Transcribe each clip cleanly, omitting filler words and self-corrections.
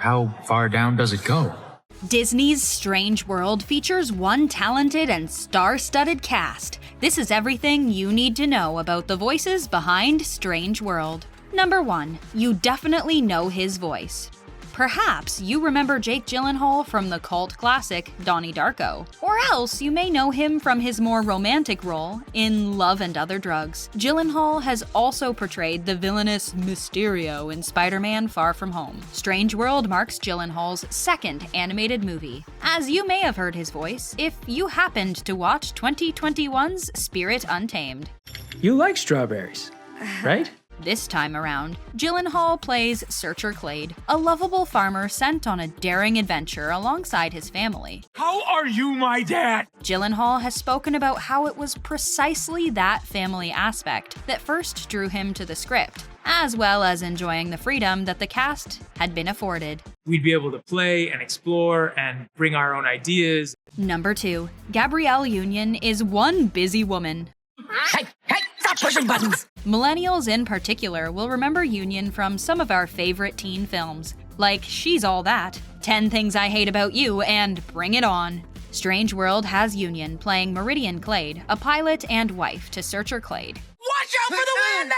How far down does it go? Disney's Strange World features one talented and star-studded cast. This is everything you need to know about the voices behind Strange World. Number 1. You definitely know his voice. Perhaps you remember Jake Gyllenhaal from the cult classic Donnie Darko, or else you may know him from his more romantic role in Love and Other Drugs. Gyllenhaal has also portrayed the villainous Mysterio in Spider-Man Far From Home. Strange World marks Gyllenhaal's second animated movie, as you may have heard his voice if you happened to watch 2021's Spirit Untamed. You like strawberries, right? This time around, Gyllenhaal plays Searcher Clade, a lovable farmer sent on a daring adventure alongside his family. How are you, my dad? Gyllenhaal has spoken about how it was precisely that family aspect that first drew him to the script, as well as enjoying the freedom that the cast had been afforded. We'd be able to play and explore and bring our own ideas. Number 2. Gabrielle Union is one busy woman. Hey, stop pushing buttons! Millennials in particular will remember Union from some of our favorite teen films, like She's All That, 10 Things I Hate About You, and Bring It On. Strange World has Union playing Meridian Clade, a pilot and wife to Searcher Clade. Watch out for the wind!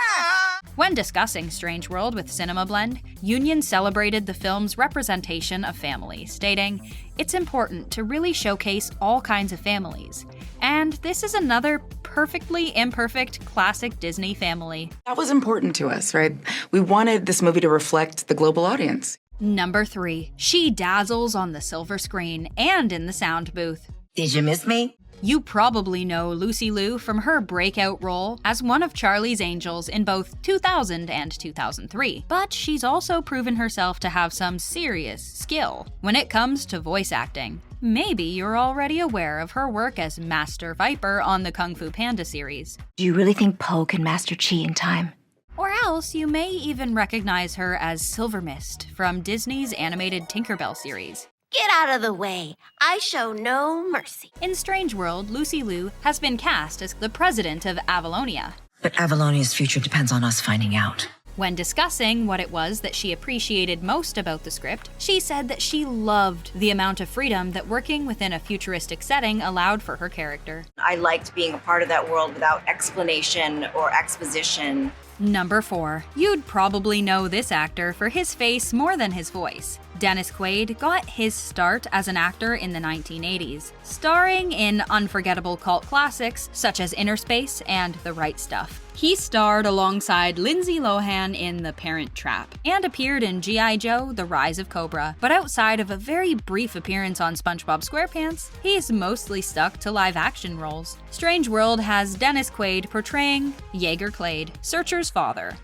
When discussing Strange World with Cinema Blend, Union celebrated the film's representation of family, stating, "It's important to really showcase all kinds of families. And this is another perfectly imperfect classic Disney family." That was important to us, right? We wanted this movie to reflect the global audience. Number 3. She dazzles on the silver screen and in the sound booth. Did you miss me? You probably know Lucy Liu from her breakout role as one of Charlie's Angels in both 2000 and 2003, but she's also proven herself to have some serious skill when it comes to voice acting. Maybe you're already aware of her work as Master Viper on the Kung Fu Panda series. Do you really think Po can master Chi in time? Or else you may even recognize her as Silvermist from Disney's animated Tinkerbell series. Get out of the way. I show no mercy. In Strange World, Lucy Liu has been cast as the president of Avalonia. But Avalonia's future depends on us finding out. When discussing what it was that she appreciated most about the script, she said that she loved the amount of freedom that working within a futuristic setting allowed for her character. I liked being a part of that world without explanation or exposition. Number 4. You'd probably know this actor for his face more than his voice. Dennis Quaid got his start as an actor in the 1980s, starring in unforgettable cult classics such as Inner Space and The Right Stuff. He starred alongside Lindsay Lohan in The Parent Trap and appeared in G.I. Joe: The Rise of Cobra, but outside of a very brief appearance on SpongeBob SquarePants, he's mostly stuck to live-action roles. Strange World has Dennis Quaid portraying Jaeger Clade, Searcher's father.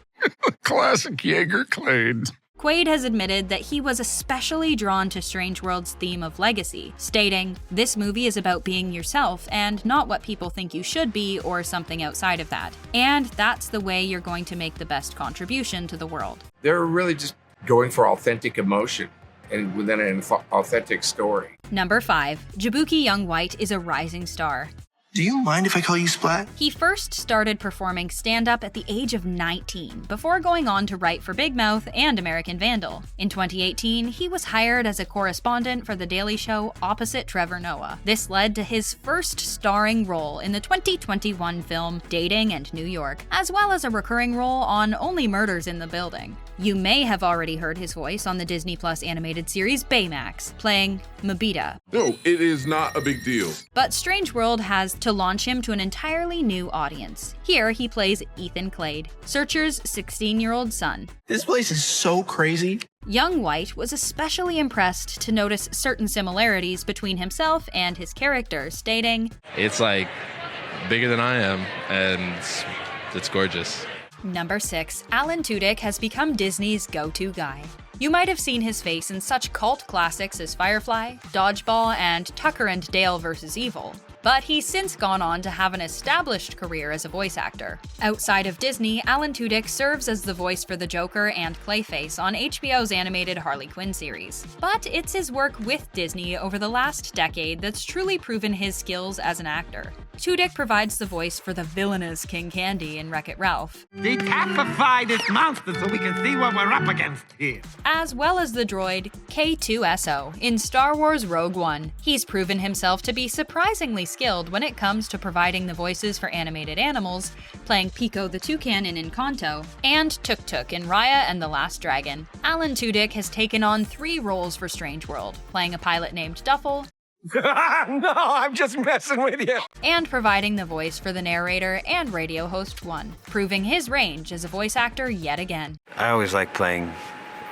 Classic Jaeger Clade. Quaid has admitted that he was especially drawn to Strange World's theme of legacy, stating, "This movie is about being yourself and not what people think you should be or something outside of that. And that's the way you're going to make the best contribution to the world." They're really just going for authentic emotion and within an authentic story. Number 5. Jaboukie Young-White is a rising star. Do you mind if I call you Splat? He first started performing stand-up at the age of 19, before going on to write for Big Mouth and American Vandal. In 2018, he was hired as a correspondent for The Daily Show opposite Trevor Noah. This led to his first starring role in the 2021 film Dating and New York, as well as a recurring role on Only Murders in the Building. You may have already heard his voice on the Disney Plus animated series Baymax, playing Mabita. No, it is not a big deal. But Strange World has to launch him to an entirely new audience. Here he plays Ethan Clade, Searcher's 16-year-old son. This place is so crazy. Young-White was especially impressed to notice certain similarities between himself and his character, stating, "It's like bigger than I am, and it's gorgeous." Number 6. Alan Tudyk has become Disney's go-to guy. You might have seen his face in such cult classics as Firefly, Dodgeball, and Tucker and Dale vs. Evil. But he's since gone on to have an established career as a voice actor. Outside of Disney, Alan Tudyk serves as the voice for the Joker and Clayface on HBO's animated Harley Quinn series. But it's his work with Disney over the last decade that's truly proven his skills as an actor. Tudyk provides the voice for the villainous King Candy in Wreck-It Ralph, Decapify this monster so we can see what we're up against here. as well as the droid K2SO in Star Wars Rogue One. He's proven himself to be surprisingly skilled when it comes to providing the voices for animated animals, playing Pico the Toucan in Encanto, and Tuk Tuk in Raya and the Last Dragon. Alan Tudyk has taken on 3 roles for Strange World, playing a pilot named Duffel, No, I'm just messing with you. and providing the voice for the narrator and radio host 1, proving his range as a voice actor yet again. I always like playing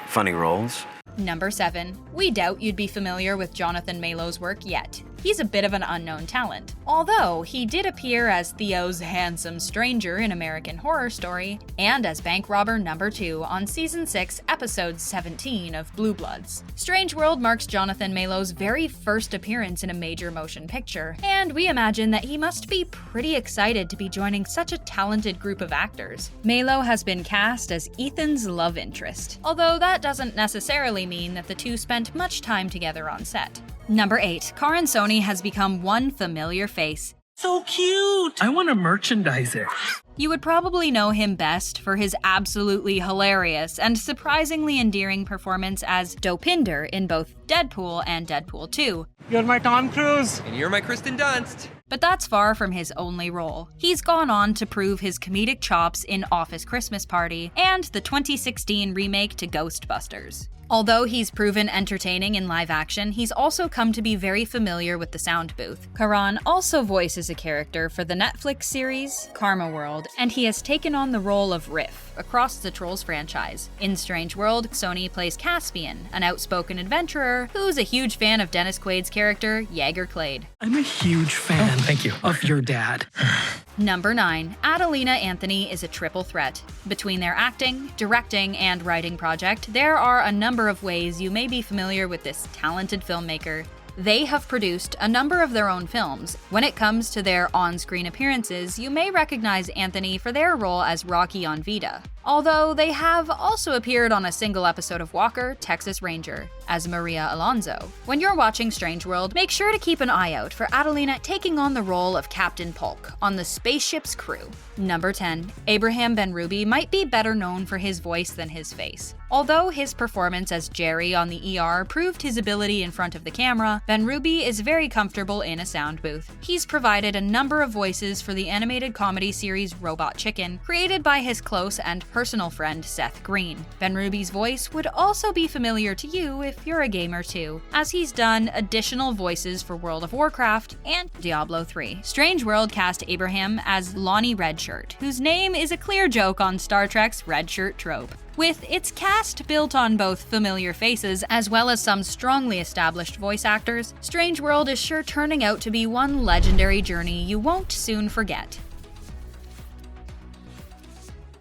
funny roles. Number 7. We doubt you'd be familiar with Jonathan Melo's work yet. He's a bit of an unknown talent, although he did appear as Theo's handsome stranger in American Horror Story, and as bank robber number 2 on Season 6, Episode 17 of Blue Bloods. Strange World marks Jonathan Melo's very first appearance in a major motion picture, and we imagine that he must be pretty excited to be joining such a talented group of actors. Melo has been cast as Ethan's love interest, although that doesn't necessarily mean that the two spent much time together on set. Number 8. Karan Soni has become one familiar face. So cute! I want to merchandise it. You would probably know him best for his absolutely hilarious and surprisingly endearing performance as Dopinder in both Deadpool and Deadpool 2. You're my Tom Cruise. And you're my Kristen Dunst. But that's far from his only role. He's gone on to prove his comedic chops in Office Christmas Party and the 2016 remake to Ghostbusters. Although he's proven entertaining in live action, he's also come to be very familiar with the sound booth. Karan also voices a character for the Netflix series Karma World, and he has taken on the role of Riff across the Trolls franchise. In Strange World, Soni plays Caspian, an outspoken adventurer who's a huge fan of Dennis Quaid's character, Jaeger Clade. I'm a huge fan of your dad. Number 9. Adelina Anthony is a triple threat. Between their acting, directing, and writing project, there are a number of ways you may be familiar with this talented filmmaker. They have produced a number of their own films. When it comes to their on-screen appearances, you may recognize Anthony for their role as Rocky on Vita, although they have also appeared on a single episode of Walker, Texas Ranger, as Maria Alonso. When you're watching Strange World, make sure to keep an eye out for Adelina taking on the role of Captain Polk on the spaceship's crew. Number 10. Abraham Benrubi might be better known for his voice than his face. Although his performance as Jerry on the ER proved his ability in front of the camera, Benrubi is very comfortable in a sound booth. He's provided a number of voices for the animated comedy series Robot Chicken, created by his close and personal friend Seth Green. Benrubi's voice would also be familiar to you if you're a gamer too, as he's done additional voices for World of Warcraft and Diablo 3. Strange World cast Abraham as Lonnie Redshirt, whose name is a clear joke on Star Trek's red shirt trope. With its cast built on both familiar faces as well as some strongly established voice actors, Strange World is sure turning out to be one legendary journey you won't soon forget.